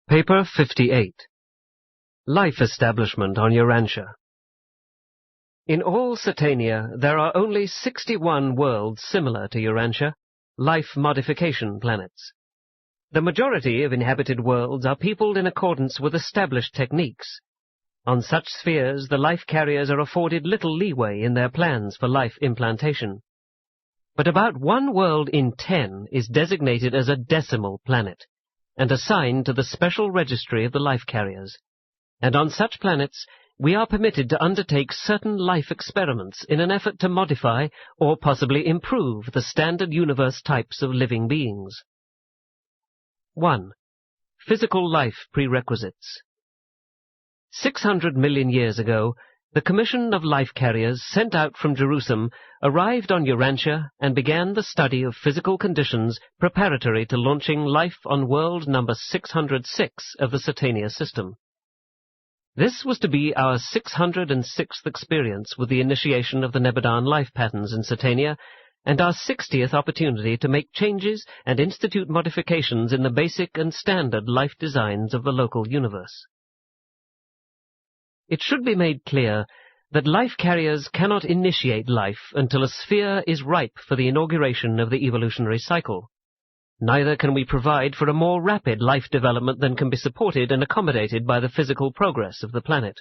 Paper 58. Life Establishment on Urantia. In all Satania, there are only 61 worlds similar to Urantia, life modification planets. The majority of inhabited worlds are peopled in accordance with established techniques. On such spheres, the life carriers are afforded little leeway in their plans for life implantation. But about 1 world in 10 is designated as a decimal planet, and assigned to the special registry of the life carriers. And on such planets, we are permitted to undertake certain life experiments in an effort to modify or possibly improve the standard universe types of living beings. 1. Physical life prerequisites. 600 million years ago, the Commission of Life Carriers sent out from Jerusalem arrived on Urantia and began the study of physical conditions preparatory to launching life on world number 606 of the Satania system. This was to be our 606th experience with the initiation of the Nebudan life patterns in Satania, and our 60th opportunity to make changes and institute modifications in the basic and standard life designs of the local universe. It should be made clear that life carriers cannot initiate life until a sphere is ripe for the inauguration of the evolutionary cycle. Neither can we provide for a more rapid life development than can be supported and accommodated by the physical progress of the planet.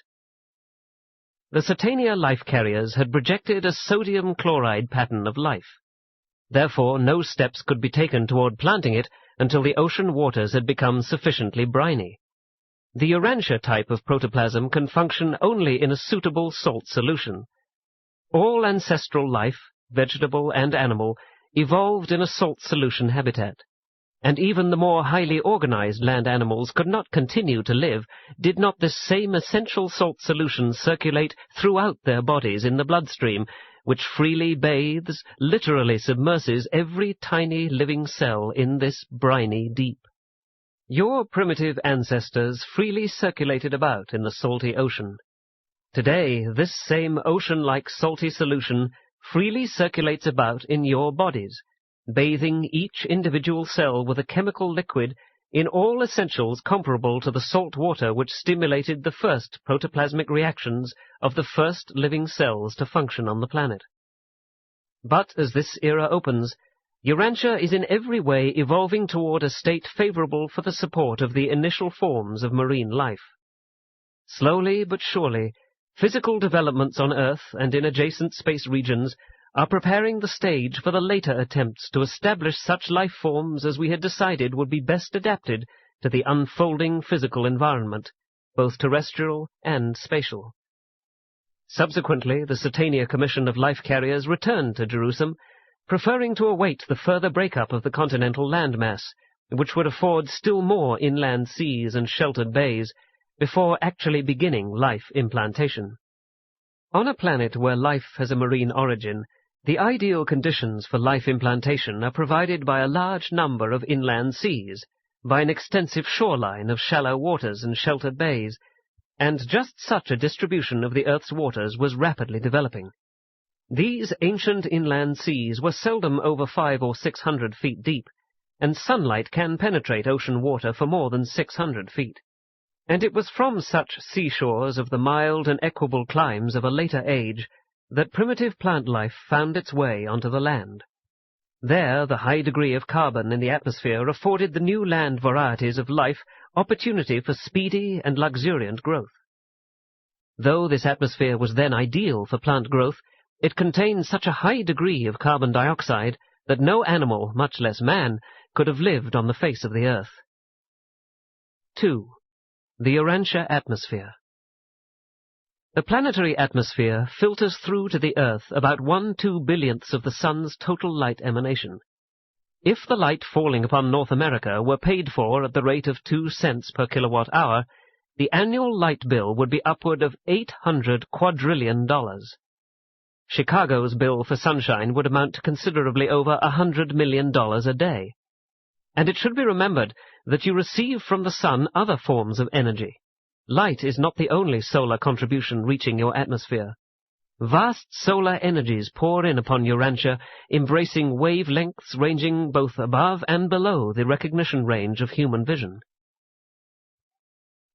The Satania life carriers had projected a sodium chloride pattern of life. Therefore, no steps could be taken toward planting it until the ocean waters had become sufficiently briny. The Urantia type of protoplasm can function only in a suitable salt solution. All ancestral life, vegetable and animal, evolved in a salt solution habitat, and even the more highly organized land animals could not continue to live did not this same essential salt solution circulate throughout their bodies in the bloodstream, which freely bathes, literally submerses every tiny living cell in this briny deep. Your primitive ancestors freely circulated about in the salty ocean. Today, this same ocean-like salty solution freely circulates about in your bodies, bathing each individual cell with a chemical liquid in all essentials comparable to the salt water which stimulated the first protoplasmic reactions of the first living cells to function on the planet. But as this era opens, Urantia is in every way evolving toward a state favorable for the support of the initial forms of marine life. Slowly but surely, physical developments on Earth and in adjacent space regions are preparing the stage for the later attempts to establish such life forms as we had decided would be best adapted to the unfolding physical environment, both terrestrial and spatial. Subsequently, the Satania Commission of Life Carriers returned to Jerusalem, preferring to await the further breakup of the continental landmass, which would afford still more inland seas and sheltered bays, before actually beginning life implantation. On a planet where life has a marine origin, the ideal conditions for life implantation are provided by a large number of inland seas, by an extensive shoreline of shallow waters and sheltered bays, and just such a distribution of the Earth's waters was rapidly developing. These ancient inland seas were seldom over 500 or 600 feet deep, and sunlight can penetrate ocean water for more than 600 feet. And it was from such seashores of the mild and equable climes of a later age that primitive plant life found its way onto the land. There the high degree of carbon in the atmosphere afforded the new land varieties of life opportunity for speedy and luxuriant growth. Though this atmosphere was then ideal for plant growth, it contained such a high degree of carbon dioxide that no animal, much less man, could have lived on the face of the earth. 2. The Urantia atmosphere. The planetary atmosphere filters through to the Earth about 1/2 billionths of the Sun's total light emanation. If the light falling upon North America were paid for at the rate of 2 cents per kilowatt-hour, the annual light bill would be upward of $800 quadrillion. Chicago's bill for sunshine would amount to considerably over $100 million a day. And it should be remembered that you receive from the sun other forms of energy. Light is not the only solar contribution reaching your atmosphere. Vast solar energies pour in upon Urantia, embracing wavelengths ranging both above and below the recognition range of human vision.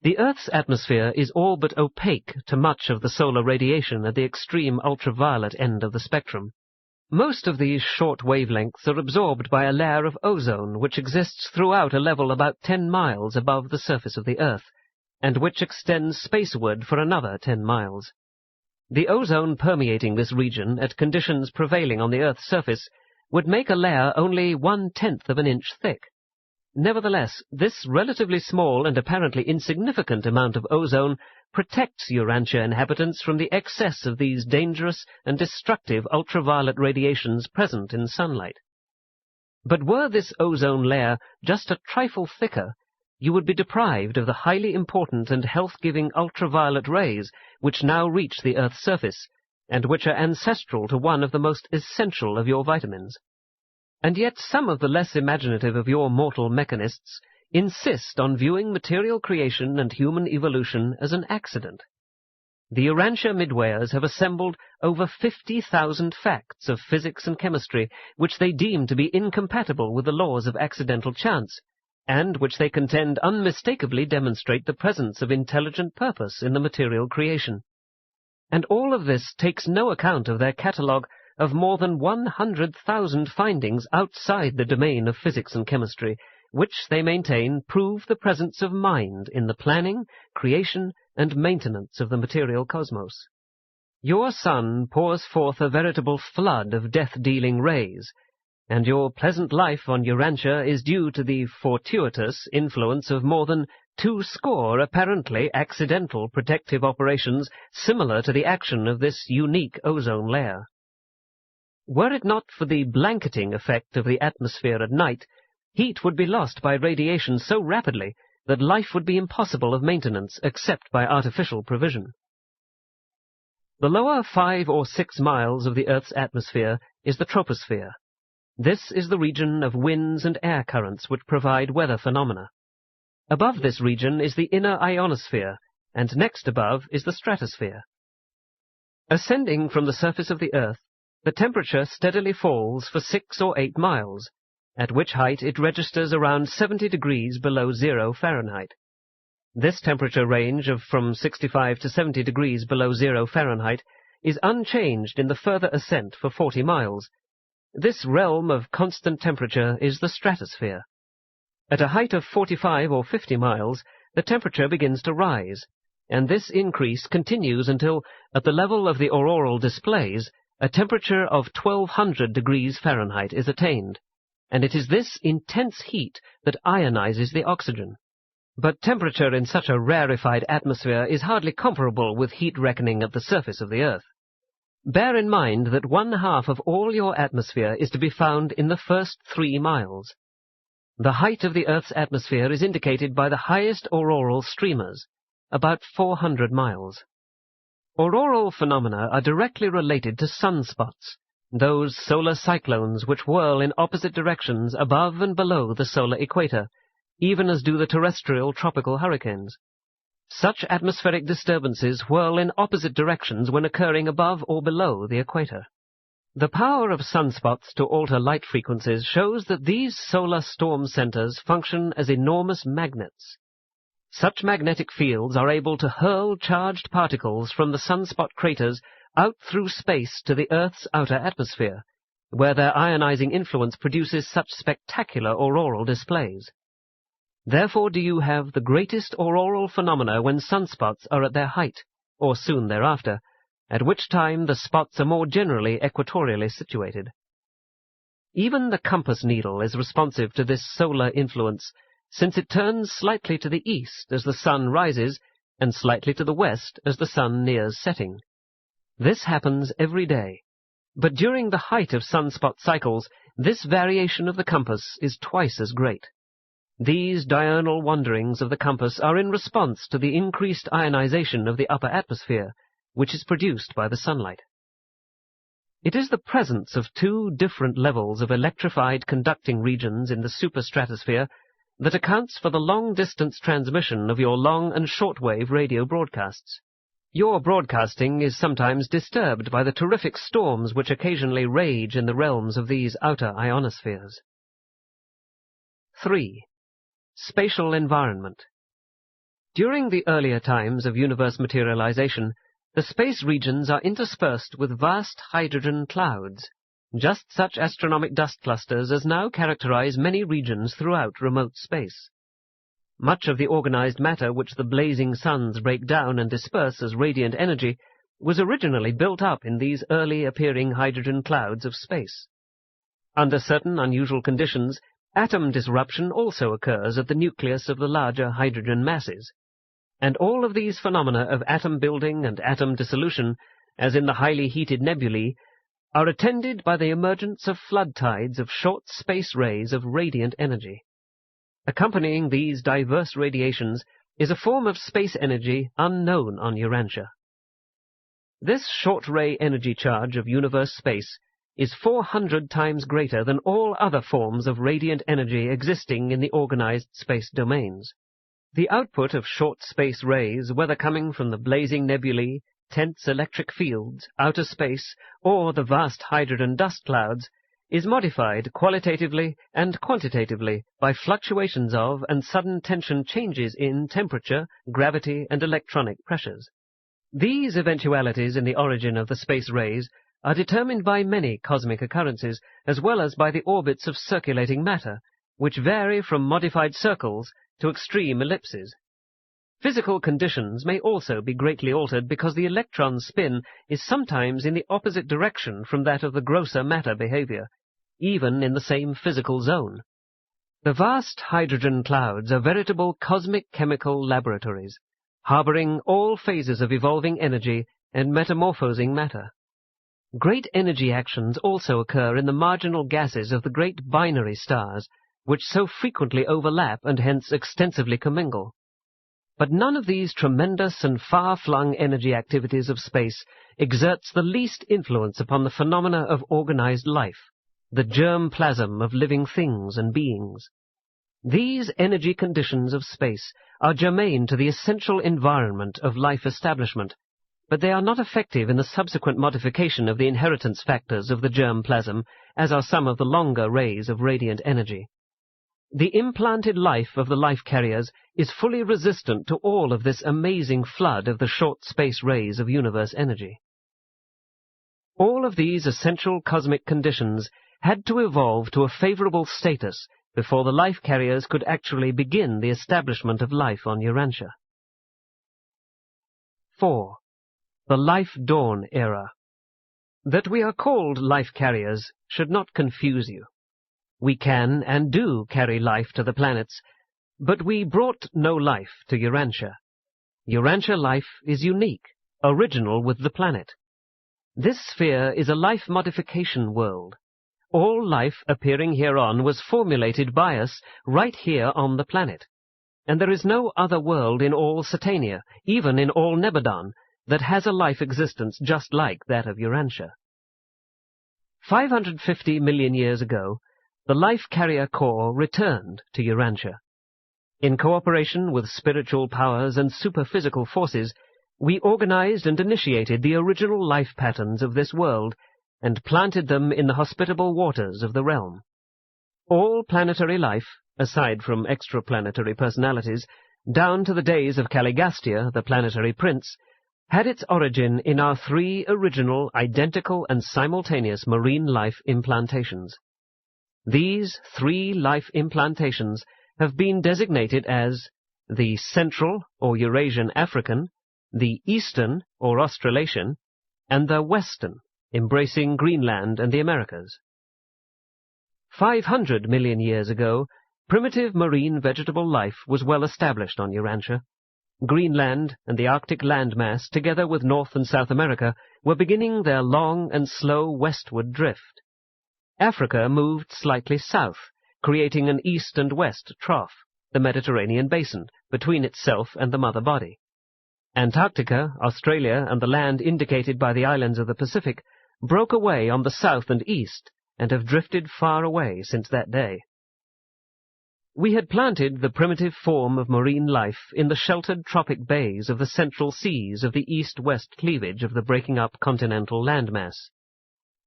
The Earth's atmosphere is all but opaque to much of the solar radiation at the extreme ultraviolet end of the spectrum. Most of these short wavelengths are absorbed by a layer of ozone which exists throughout a level about 10 miles above the surface of the Earth, and which extends spaceward for another 10 miles. The ozone permeating this region at conditions prevailing on the Earth's surface would make a layer only 1/10 of an inch thick. Nevertheless, this relatively small and apparently insignificant amount of ozone protects Urantia inhabitants from the excess of these dangerous and destructive ultraviolet radiations present in sunlight. But were this ozone layer just a trifle thicker, you would be deprived of the highly important and health-giving ultraviolet rays which now reach the Earth's surface, and which are ancestral to one of the most essential of your vitamins. And yet some of the less imaginative of your mortal mechanists insist on viewing material creation and human evolution as an accident. The Urantia midwayers have assembled over 50,000 facts of physics and chemistry which they deem to be incompatible with the laws of accidental chance, and which they contend unmistakably demonstrate the presence of intelligent purpose in the material creation. And all of this takes no account of their catalogue of more than 100,000 findings outside the domain of physics and chemistry, which they maintain prove the presence of mind in the planning, creation, and maintenance of the material cosmos. Your sun pours forth a veritable flood of death-dealing rays, and your pleasant life on Urantia is due to the fortuitous influence of more than 200 apparently accidental protective operations similar to the action of this unique ozone layer. Were it not for the blanketing effect of the atmosphere at night, heat would be lost by radiation so rapidly that life would be impossible of maintenance except by artificial provision. The lower 5 or 6 miles of the Earth's atmosphere is the troposphere. This is the region of winds and air currents which provide weather phenomena. Above this region is the inner ionosphere, and next above is the stratosphere. Ascending from the surface of the Earth, the temperature steadily falls for 6 or 8 miles, at which height it registers around 70 degrees below 0 Fahrenheit. This temperature range of from 65 to 70 degrees below 0 Fahrenheit is unchanged in the further ascent for 40 miles. This realm of constant temperature is the stratosphere. At a height of 45 or 50 miles, the temperature begins to rise, and this increase continues until, at the level of the auroral displays, a temperature of 1200 degrees Fahrenheit is attained, and it is this intense heat that ionizes the oxygen. But temperature in such a rarefied atmosphere is hardly comparable with heat reckoning at the surface of the Earth. Bear in mind that 1/2 of all your atmosphere is to be found in the first 3 miles. The height of the Earth's atmosphere is indicated by the highest auroral streamers, about 400 miles. Auroral phenomena are directly related to sunspots, those solar cyclones which whirl in opposite directions above and below the solar equator, even as do the terrestrial tropical hurricanes. Such atmospheric disturbances whirl in opposite directions when occurring above or below the equator. The power of sunspots to alter light frequencies shows that these solar storm centers function as enormous magnets. Such magnetic fields are able to hurl charged particles from the sunspot craters out through space to the Earth's outer atmosphere, where their ionizing influence produces such spectacular auroral displays. Therefore do you have the greatest auroral phenomena when sunspots are at their height, or soon thereafter, at which time the spots are more generally equatorially situated. Even the compass needle is responsive to this solar influence, since it turns slightly to the east as the sun rises, and slightly to the west as the sun nears setting. This happens every day, but during the height of sunspot cycles, this variation of the compass is twice as great. These diurnal wanderings of the compass are in response to the increased ionization of the upper atmosphere, which is produced by the sunlight. It is the presence of 2 different levels of electrified conducting regions in the superstratosphere that accounts for the long-distance transmission of your long- and short-wave radio broadcasts. Your broadcasting is sometimes disturbed by the terrific storms which occasionally rage in the realms of these outer ionospheres. 3. Spatial environment. During the earlier times of universe materialization, the space regions are interspersed with vast hydrogen clouds, just such astronomic dust clusters as now characterize many regions throughout remote space. Much of the organized matter which the blazing suns break down and disperse as radiant energy was originally built up in these early appearing hydrogen clouds of space. Under certain unusual conditions, atom disruption also occurs at the nucleus of the larger hydrogen masses, and all of these phenomena of atom building and atom dissolution, as in the highly heated nebulae, are attended by the emergence of flood tides of short space rays of radiant energy. Accompanying these diverse radiations is a form of space energy unknown on Urantia. This short-ray energy charge of universe space is 400 times greater than all other forms of radiant energy existing in the organized space domains. The output of short space rays, whether coming from the blazing nebulae, tense electric fields, outer space, or the vast hydrogen dust clouds, is modified qualitatively and quantitatively by fluctuations of and sudden tension changes in temperature, gravity, and electronic pressures. These eventualities in the origin of the space rays are determined by many cosmic occurrences, as well as by the orbits of circulating matter, which vary from modified circles to extreme ellipses. Physical conditions may also be greatly altered because the electron's spin is sometimes in the opposite direction from that of the grosser matter behavior, even in the same physical zone. The vast hydrogen clouds are veritable cosmic chemical laboratories, harboring all phases of evolving energy and metamorphosing matter. Great energy actions also occur in the marginal gases of the great binary stars, which so frequently overlap and hence extensively commingle. But none of these tremendous and far-flung energy activities of space exerts the least influence upon the phenomena of organized life, the germ plasm of living things and beings. These energy conditions of space are germane to the essential environment of life establishment, but they are not effective in the subsequent modification of the inheritance factors of the germ plasm, as are some of the longer rays of radiant energy. The implanted life of the life carriers is fully resistant to all of this amazing flood of the short space rays of universe energy. All of these essential cosmic conditions had to evolve to a favorable status before the life carriers could actually begin the establishment of life on Urantia. 4. The Life Dawn Era. That we are called life carriers should not confuse you. We can and do carry life to the planets, but we brought no life to Urantia. Urantia life is unique, original with the planet. This sphere is a life modification world. All life appearing hereon was formulated by us right here on the planet, and there is no other world in all Satania, even in all Nebadon, that has a life existence just like that of Urantia. 550 million years ago, the life carrier core returned to Urantia. In cooperation with spiritual powers and superphysical forces, we organized and initiated the original life patterns of this world and planted them in the hospitable waters of the realm. All planetary life, aside from extraplanetary personalities, down to the days of Caligastia, the planetary prince, had its origin in our 3 original, identical and simultaneous marine life implantations. These 3 life implantations have been designated as the Central or Eurasian African, the Eastern or Australasian, and the Western, embracing Greenland and the Americas. 500 million years ago, primitive marine vegetable life was well established on Urantia. Greenland and the Arctic landmass, together with North and South America, were beginning their long and slow westward drift. Africa moved slightly south, creating an east and west trough, the Mediterranean basin, between itself and the mother body. Antarctica, Australia, and the land indicated by the islands of the Pacific broke away on the south and east, and have drifted far away since that day. We had planted the primitive form of marine life in the sheltered tropic bays of the central seas of the east-west cleavage of the breaking-up continental landmass.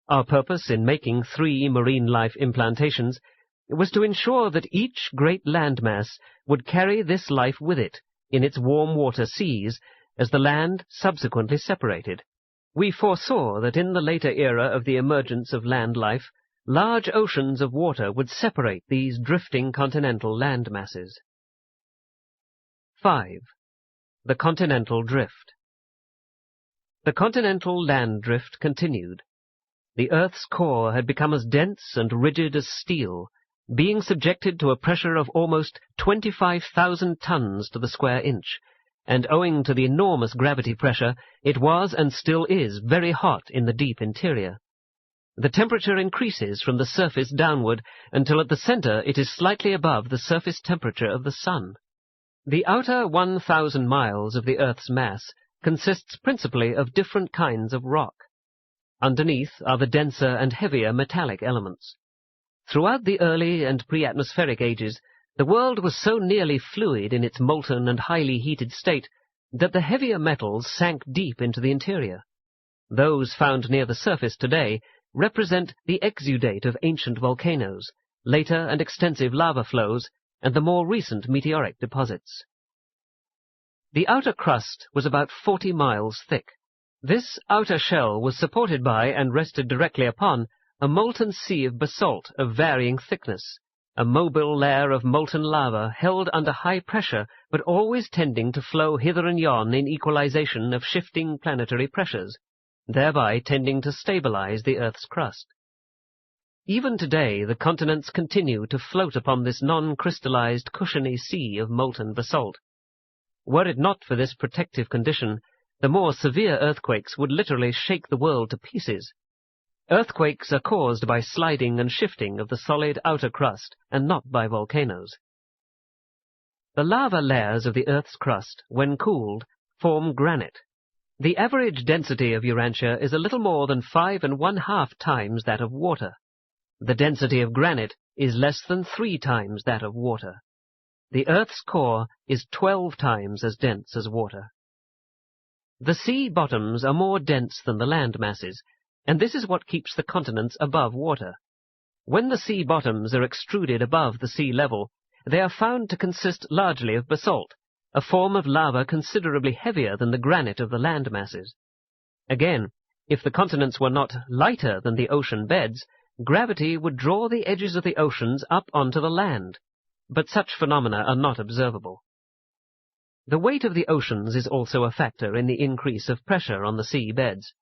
Our purpose in making 3 marine life implantations was to ensure that each great landmass would carry this life with it in its warm water seas, as the land subsequently separated. We foresaw that in the later era of the emergence of land life, large oceans of water would separate these drifting continental land masses. 5. The continental drift. The continental land drift continued. The Earth's core had become as dense and rigid as steel, being subjected to a pressure of almost 25,000 tons to the square inch, and owing to the enormous gravity pressure, it was and still is very hot in the deep interior. The temperature increases from the surface downward until at the center it is slightly above the surface temperature of the Sun. The outer 1,000 miles of the Earth's mass consists principally of different kinds of rock. Underneath are the denser and heavier metallic elements. Throughout the early and pre-atmospheric ages, the world was so nearly fluid in its molten and highly heated state that the heavier metals sank deep into the interior. Those found near the surface today represent the exudate of ancient volcanoes, later and extensive lava flows, and the more recent meteoric deposits. The outer crust was about 40 miles thick. This outer shell was supported by and rested directly upon a molten sea of basalt of varying thickness, a mobile layer of molten lava held under high pressure but always tending to flow hither and yon in equalization of shifting planetary pressures, thereby tending to stabilize the Earth's crust. Even today the continents continue to float upon this non-crystallized cushiony sea of molten basalt. Were it not for this protective condition, the more severe earthquakes would literally shake the world to pieces. Earthquakes are caused by sliding and shifting of the solid outer crust, and not by volcanoes. The lava layers of the Earth's crust, when cooled, form granite. The average density of Urantia is a little more than 5½ times that of water. The density of granite is less than 3 times that of water. The Earth's core is 12 times as dense as water. The sea bottoms are more dense than the land masses, and this is what keeps the continents above water. When the sea bottoms are extruded above the sea level, they are found to consist largely of basalt, a form of lava considerably heavier than the granite of the land masses. Again, if the continents were not lighter than the ocean beds, gravity would draw the edges of the oceans up onto the land, but such phenomena are not observable. The weight of the oceans is also a factor in the increase of pressure on the sea beds.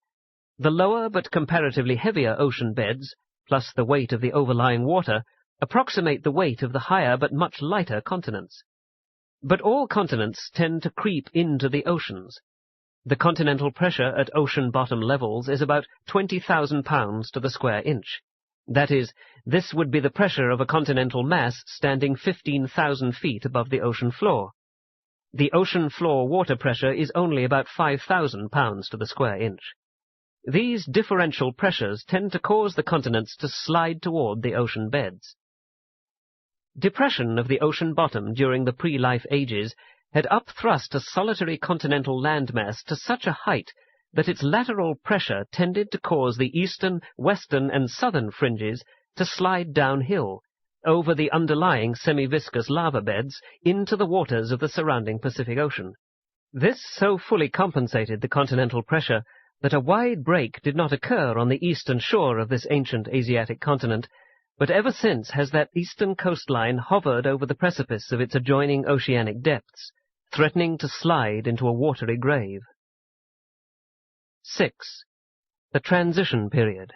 The lower but comparatively heavier ocean beds, plus the weight of the overlying water, approximate the weight of the higher but much lighter continents. But all continents tend to creep into the oceans. The continental pressure at ocean bottom levels is about 20,000 pounds to the square inch. That is, this would be the pressure of a continental mass standing 15,000 feet above the ocean floor. The ocean floor water pressure is only about 5,000 pounds to the square inch. These differential pressures tend to cause the continents to slide toward the ocean beds. Depression of the ocean bottom during the pre-life ages had upthrust a solitary continental landmass to such a height that its lateral pressure tended to cause the eastern, western, and southern fringes to slide downhill over the underlying semi-viscous lava beds into the waters of the surrounding Pacific Ocean. This so fully compensated the continental pressure that a wide break did not occur on the eastern shore of this ancient Asiatic continent, but ever since has that eastern coastline hovered over the precipice of its adjoining oceanic depths, threatening to slide into a watery grave. 6. The Transition Period.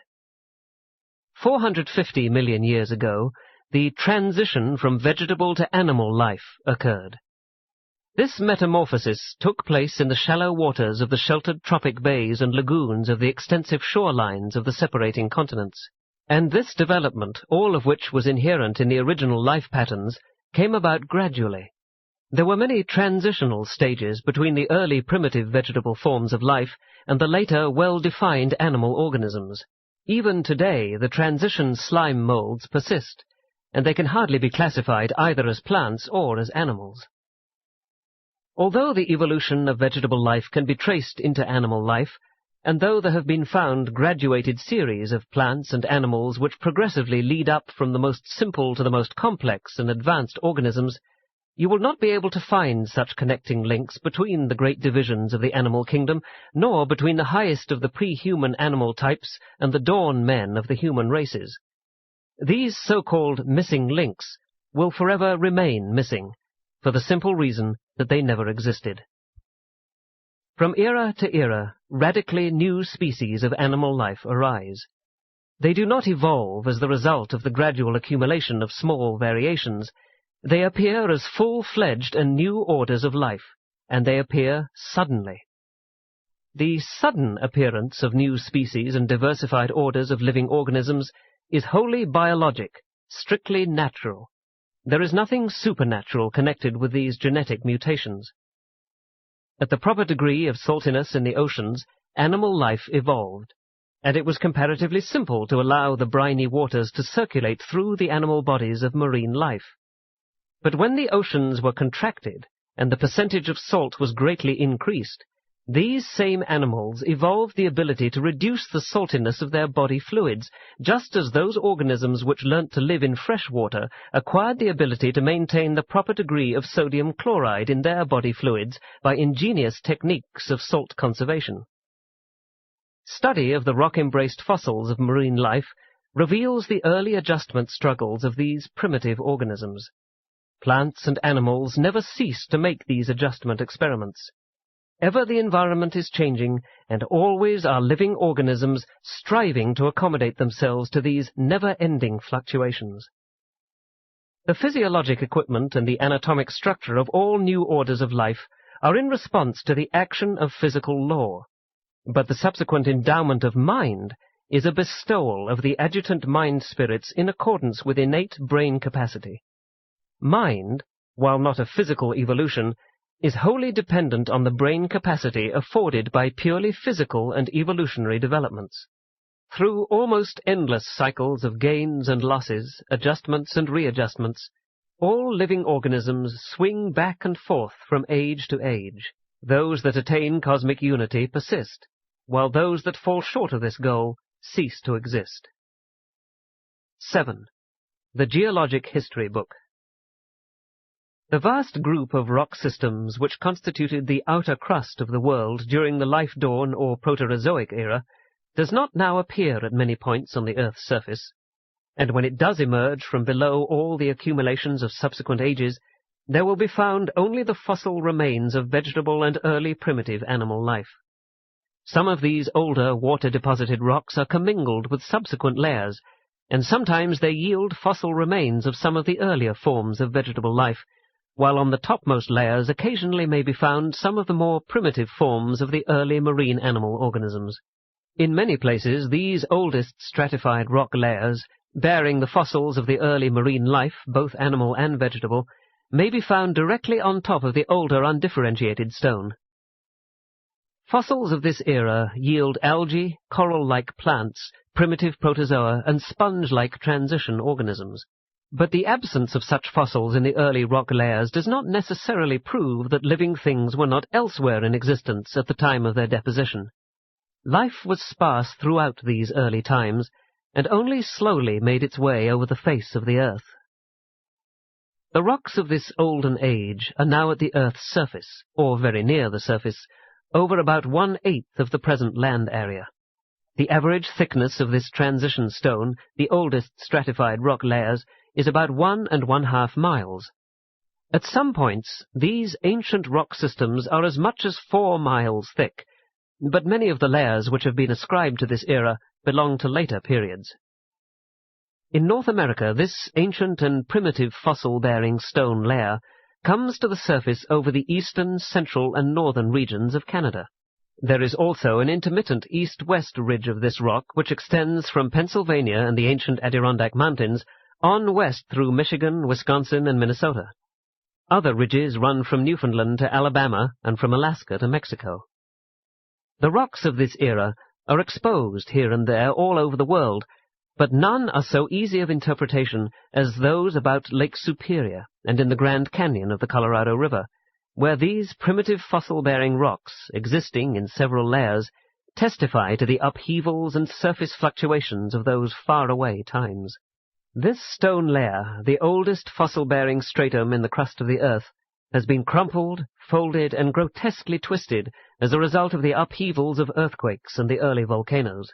450 million years ago, the transition from vegetable to animal life occurred. This metamorphosis took place in the shallow waters of the sheltered tropic bays and lagoons of the extensive shorelines of the separating continents. And this development, all of which was inherent in the original life patterns, came about gradually. There were many transitional stages between the early primitive vegetable forms of life and the later well-defined animal organisms. Even today, the transition slime molds persist, and they can hardly be classified either as plants or as animals. Although the evolution of vegetable life can be traced into animal life, and though there have been found graduated series of plants and animals which progressively lead up from the most simple to the most complex and advanced organisms, You will not be able to find such connecting links between the great divisions of the animal kingdom, nor between the highest of the pre-human animal types and the dawn men of the human races. These so-called missing links will forever remain missing, for the simple reason that they never existed. From era to era, radically new species of animal life arise. They do not evolve as the result of the gradual accumulation of small variations. They appear as full-fledged and new orders of life, and they appear suddenly. The sudden appearance of new species and diversified orders of living organisms is wholly biologic, strictly natural. There is nothing supernatural connected with these genetic mutations. At the proper degree of saltiness in the oceans, animal life evolved, and it was comparatively simple to allow the briny waters to circulate through the animal bodies of marine life. But when the oceans were contracted, and the percentage of salt was greatly increased, these same animals evolved the ability to reduce the saltiness of their body fluids, just as those organisms which learnt to live in fresh water acquired the ability to maintain the proper degree of sodium chloride in their body fluids by ingenious techniques of salt conservation. Study of the rock-embraced fossils of marine life reveals the early adjustment struggles of these primitive organisms. Plants and animals never cease to make these adjustment experiments. Ever the environment is changing, and always are living organisms striving to accommodate themselves to these never-ending fluctuations. The physiologic equipment and the anatomic structure of all new orders of life are in response to the action of physical law, but the subsequent endowment of mind is a bestowal of the adjutant mind-spirits in accordance with innate brain capacity. Mind, while not a physical evolution, is wholly dependent on the brain capacity afforded by purely physical and evolutionary developments. Through almost endless cycles of gains and losses, adjustments and readjustments, all living organisms swing back and forth from age to age. Those that attain cosmic unity persist, while those that fall short of this goal cease to exist. 7. The Geologic History Book. The vast group of rock systems which constituted the outer crust of the world during the life dawn or Proterozoic era does not now appear at many points on the Earth's surface, and when it does emerge from below all the accumulations of subsequent ages, there will be found only the fossil remains of vegetable and early primitive animal life. Some of these older water-deposited rocks are commingled with subsequent layers, and sometimes they yield fossil remains of some of the earlier forms of vegetable life, while on the topmost layers occasionally may be found some of the more primitive forms of the early marine animal organisms. In many places, these oldest stratified rock layers, bearing the fossils of the early marine life, both animal and vegetable, may be found directly on top of the older undifferentiated stone. Fossils of this era yield algae, coral-like plants, primitive protozoa, and sponge-like transition organisms. But the absence of such fossils in the early rock layers does not necessarily prove that living things were not elsewhere in existence at the time of their deposition. Life was sparse throughout these early times, and only slowly made its way over the face of the earth. The rocks of this olden age are now at the earth's surface, or very near the surface, over about 1/8 of the present land area. The average thickness of this transition stone, the oldest stratified rock layers, is about 1 1/2 miles. At some points, these ancient rock systems are as much as 4 miles thick, but many of the layers which have been ascribed to this era belong to later periods. In North America, this ancient and primitive fossil-bearing stone layer comes to the surface over the eastern, central, and northern regions of Canada. There is also an intermittent east-west ridge of this rock which extends from Pennsylvania and the ancient Adirondack Mountains on west through Michigan, Wisconsin, and Minnesota. Other ridges run from Newfoundland to Alabama and from Alaska to Mexico. The rocks of this era are exposed here and there all over the world, but none are so easy of interpretation as those about Lake Superior and in the Grand Canyon of the Colorado River, where these primitive fossil-bearing rocks, existing in several layers, testify to the upheavals and surface fluctuations of those far-away times. This stone layer, the oldest fossil-bearing stratum in the crust of the Earth, has been crumpled, folded, and grotesquely twisted as a result of the upheavals of earthquakes and the early volcanoes.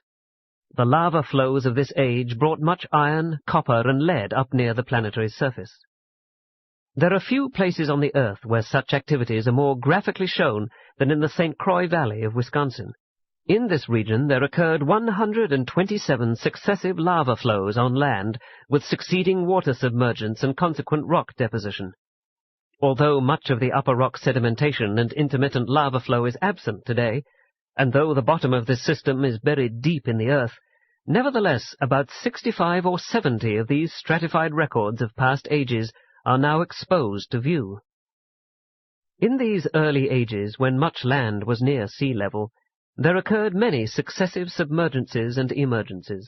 The lava flows of this age brought much iron, copper, and lead up near the planetary's surface. There are few places on the Earth where such activities are more graphically shown than in the St. Croix Valley of Wisconsin. In this region there occurred 127 successive lava flows on land with succeeding water submergence and consequent rock deposition. Although much of the upper rock sedimentation and intermittent lava flow is absent today, and though the bottom of this system is buried deep in the earth, nevertheless about 65 or 70 of these stratified records of past ages are now exposed to view. In these early ages, when much land was near sea level, there occurred many successive submergences and emergences.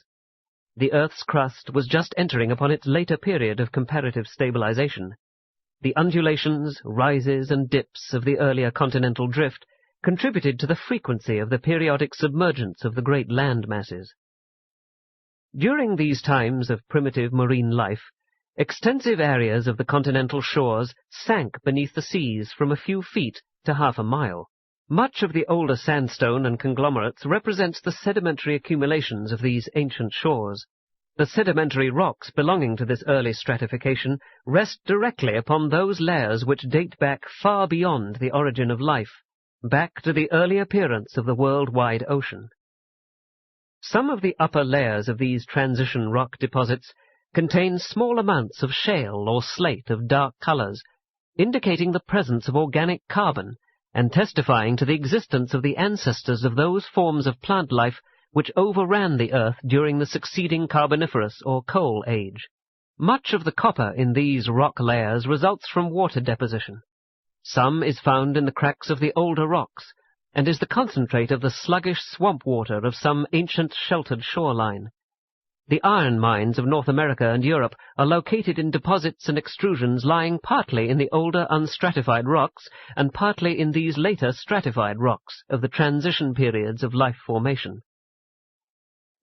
The Earth's crust was just entering upon its later period of comparative stabilization. The undulations, rises, and dips of the earlier continental drift contributed to the frequency of the periodic submergence of the great land masses. During these times of primitive marine life, extensive areas of the continental shores sank beneath the seas from a few feet to half a mile. Much of the older sandstone and conglomerates represents the sedimentary accumulations of these ancient shores. The sedimentary rocks belonging to this early stratification rest directly upon those layers which date back far beyond the origin of life, back to the early appearance of the worldwide ocean. Some of the upper layers of these transition rock deposits contain small amounts of shale or slate of dark colors, indicating the presence of organic carbon and testifying to the existence of the ancestors of those forms of plant life which overran the Earth during the succeeding Carboniferous or Coal Age. Much of the copper in these rock layers results from water deposition. Some is found in the cracks of the older rocks, and is the concentrate of the sluggish swamp water of some ancient sheltered shoreline. The iron mines of North America and Europe are located in deposits and extrusions lying partly in the older unstratified rocks and partly in these later stratified rocks of the transition periods of life formation.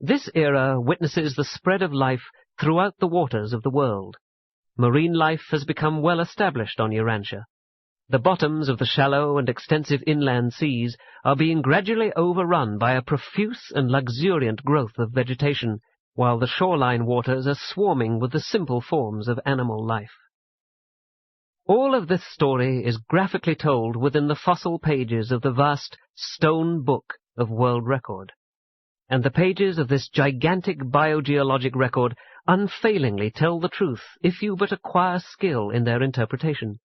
This era witnesses the spread of life throughout the waters of the world. Marine life has become well established on Urantia. The bottoms of the shallow and extensive inland seas are being gradually overrun by a profuse and luxuriant growth of vegetation, while the shoreline waters are swarming with the simple forms of animal life. All of this story is graphically told within the fossil pages of the vast stone book of world record, and the pages of this gigantic biogeologic record unfailingly tell the truth if you but acquire skill in their interpretation.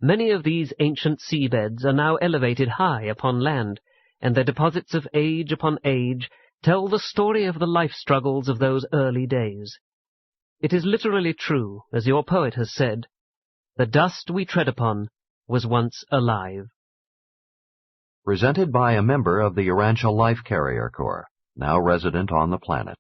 Many of these ancient seabeds are now elevated high upon land, and their deposits of age upon age tell the story of the life struggles of those early days. It is literally true, as your poet has said, "The dust we tread upon was once alive." Presented by a member of the Urantia Life Carrier Corps, now resident on the planet.